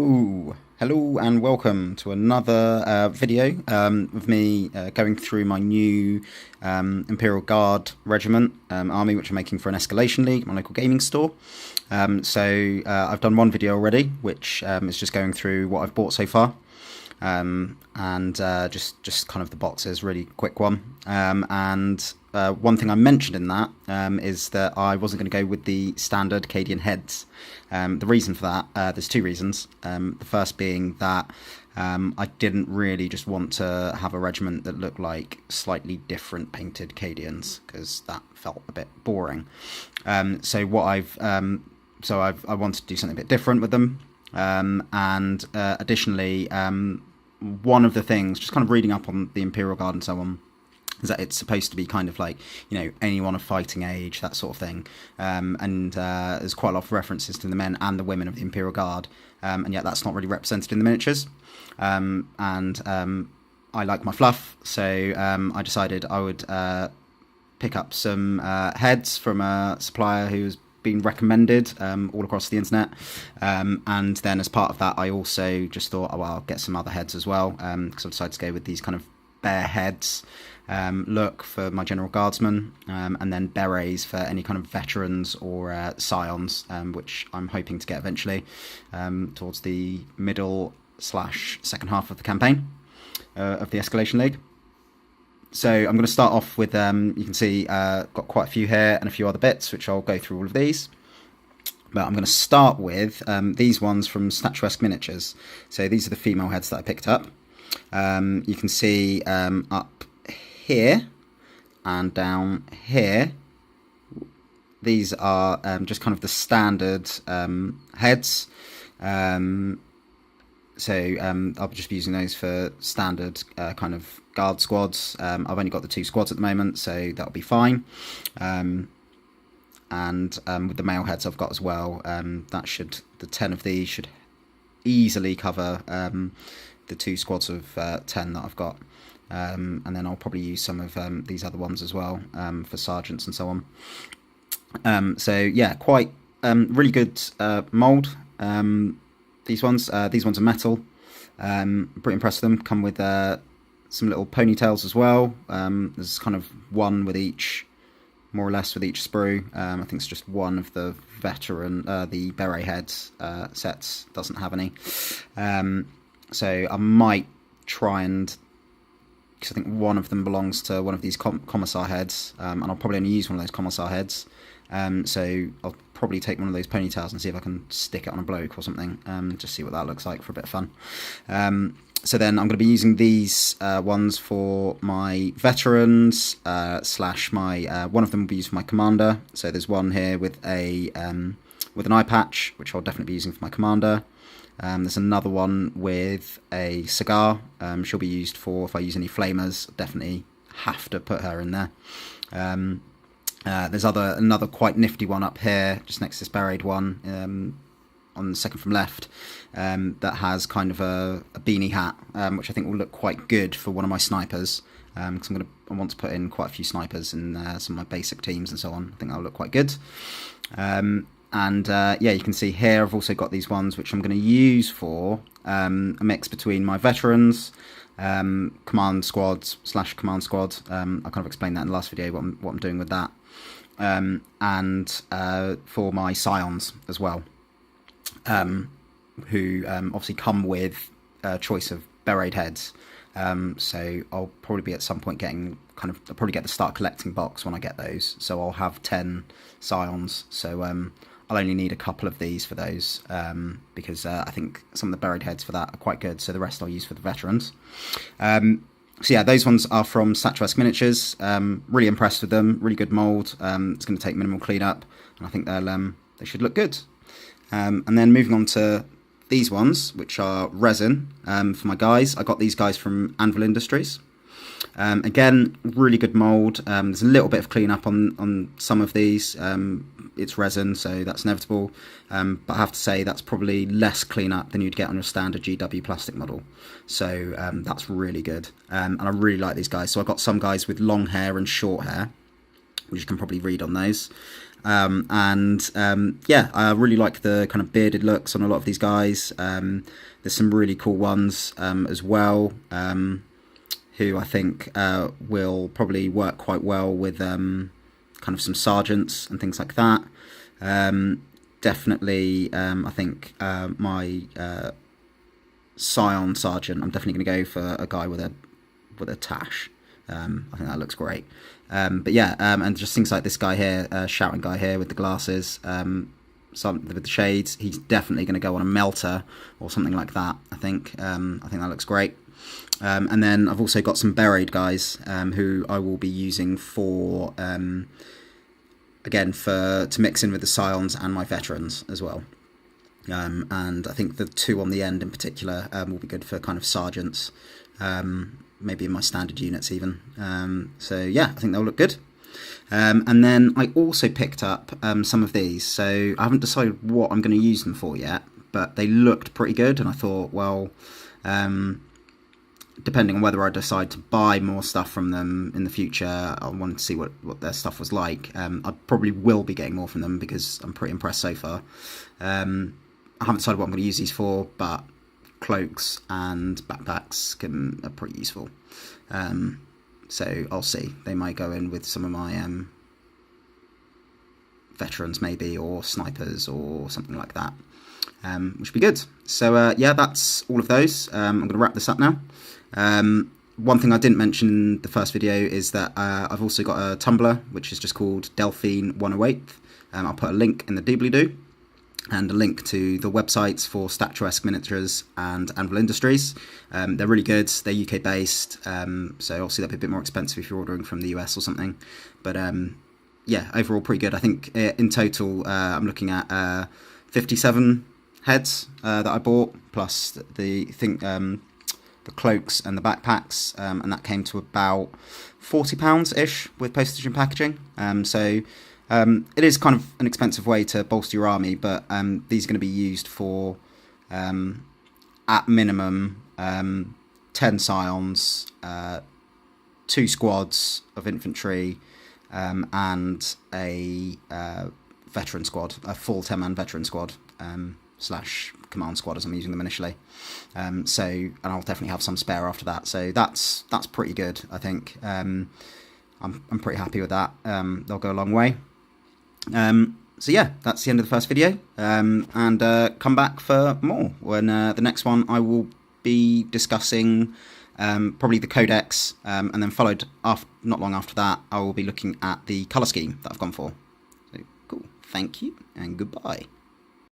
Ooh, hello and welcome to another video of me going through my new Imperial Guard regiment army, which I'm making for an escalation league, my local gaming store. I've done one video already, which is just going through what I've bought so far. Just kind of the boxes, really quick one. One thing I mentioned in that is that I wasn't going to go with the standard Cadian heads. The reason for that, there's two reasons. The first being that I didn't really just want to have a regiment that looked like slightly different painted Cadians, because that felt a bit boring. I wanted to do something a bit different with them. Additionally, one of the things, just kind of reading up on the Imperial Guard and so on, is that it's supposed to be kind of like, anyone of fighting age, that sort of thing. There's quite a lot of references to the men and the women of the Imperial Guard, and yet that's not really represented in the miniatures. I like my fluff, so I decided I would pick up some heads from a supplier who's been recommended all across the internet, and then as part of that I also just thought, I'll get some other heads as well, because I decided to go with these kind of bare heads look for my general guardsmen, and then berets for any kind of veterans or scions, which I'm hoping to get eventually towards the middle/second half of the campaign of the Escalation League. So I'm going to start off with, you can see got quite a few here and a few other bits, which I'll go through all of these. But I'm going to start with these ones from Statuesque Miniatures. So these are the female heads that I picked up. You can see up here and down here, these are just kind of the standard heads. I'll just be using those for standard kind of guard squads. I've only got the 2 squads at the moment, so that'll be fine. With the male heads I've got as well, the 10 of these should easily cover the 2 squads of 10 that I've got. And then I'll probably use some of these other ones as well, for sergeants and so on. Quite really good mould. These ones are metal. Pretty impressed with them. Come with some little ponytails as well. There's kind of one with each, more or less, with each sprue. I think it's just one of the veteran, the beret heads sets doesn't have any. So I might try and, because I think one of them belongs to one of these commissar heads, and I'll probably only use one of those commissar heads. So I'll probably take one of those ponytails and see if I can stick it on a bloke or something, just see what that looks like for a bit of fun. So then I'm going to be using these ones for my veterans, slash my one of them will be used for my commander. So there's one here with an eye patch, which I'll definitely be using for my commander. There's another one with a cigar. She'll be used for, if I use any flamers, definitely have to put her in there. There's another quite nifty one up here, just next to this buried one, on the second from left, that has kind of a beanie hat, which I think will look quite good for one of my snipers, because I want to put in quite a few snipers in some of my basic teams and so on. I think that'll look quite good. You can see here I've also got these ones which I'm going to use for a mix between my veterans, command squads / command squad. I kind of explained that in the last video, what I'm doing with that, for my scions as well, who obviously come with a choice of beret heads. So I'll probably be at some point getting I'll probably get the start collecting box when I get those. So I'll have 10 scions. So I'll only need a couple of these for those, because I think some of the buried heads for that are quite good. So the rest I'll use for the veterans. Those ones are from Statuesque Miniatures. Really impressed with them. Really good mould. It's going to take minimal cleanup, and I think they should look good. And then moving on to these ones, which are resin for my guys. I got these guys from Anvil Industries. Again, really good mould. There's a little bit of cleanup on some of these. It's resin, so that's inevitable. But I have to say that's probably less cleanup than you'd get on your standard GW plastic model. So that's really good. And I really like these guys. So I've got some guys with long hair and short hair, which you can probably read on those. Yeah, I really like the kind of bearded looks on a lot of these guys. There's some really cool ones as well, who I think will probably work quite well with kind of some sergeants and things like that. Definitely, I think my Scion sergeant, I'm definitely going to go for a guy with a tash. I think that looks great. But yeah, and just things like this guy here, shouting guy here with the glasses, with the shades. He's definitely going to go on a melter or something like that. I think that looks great. And then I've also got some buried guys who I will be using for again to mix in with the Scions and my veterans as well. And I think the two on the end in particular will be good for kind of sergeants, maybe in my standard units even. So yeah, I think they'll look good. And then I also picked up some of these. So I haven't decided what I'm going to use them for yet, but they looked pretty good, and I thought, well, depending on whether I decide to buy more stuff from them in the future, I wanted to see what their stuff was like. I probably will be getting more from them because I'm pretty impressed so far. I haven't decided what I'm going to use these for, but cloaks and backpacks are pretty useful. So I'll see. They might go in with some of my veterans maybe, or snipers or something like that, which would be good. So yeah, that's all of those. I'm going to wrap this up now. One thing I didn't mention in the first video is that I've also got a Tumblr, which is just called Delphine 108. I'll put a link in the doobly-doo, and a link to the websites for statuesque miniatures and Anvil Industries. They're really good. They're UK based, so obviously they'll be a bit more expensive if you're ordering from the US or something. But yeah, overall pretty good. I think in total I'm looking at 57 heads that I bought, plus the cloaks and the backpacks, and that came to about £40-ish with postage and packaging. It is kind of an expensive way to bolster your army, but these are going to be used for, at minimum, 10 Scions, 2 squads of infantry, and a veteran squad, a full 10-man veteran squad, / command squad as I'm using them initially. And I'll definitely have some spare after that. So that's pretty good, I think. I'm pretty happy with that. They'll go a long way. So yeah, that's the end of the first video, and come back for more when the next one I will be discussing probably the codex, and then followed not long after that I will be looking at the colour scheme that I've gone for. So cool, thank you and goodbye.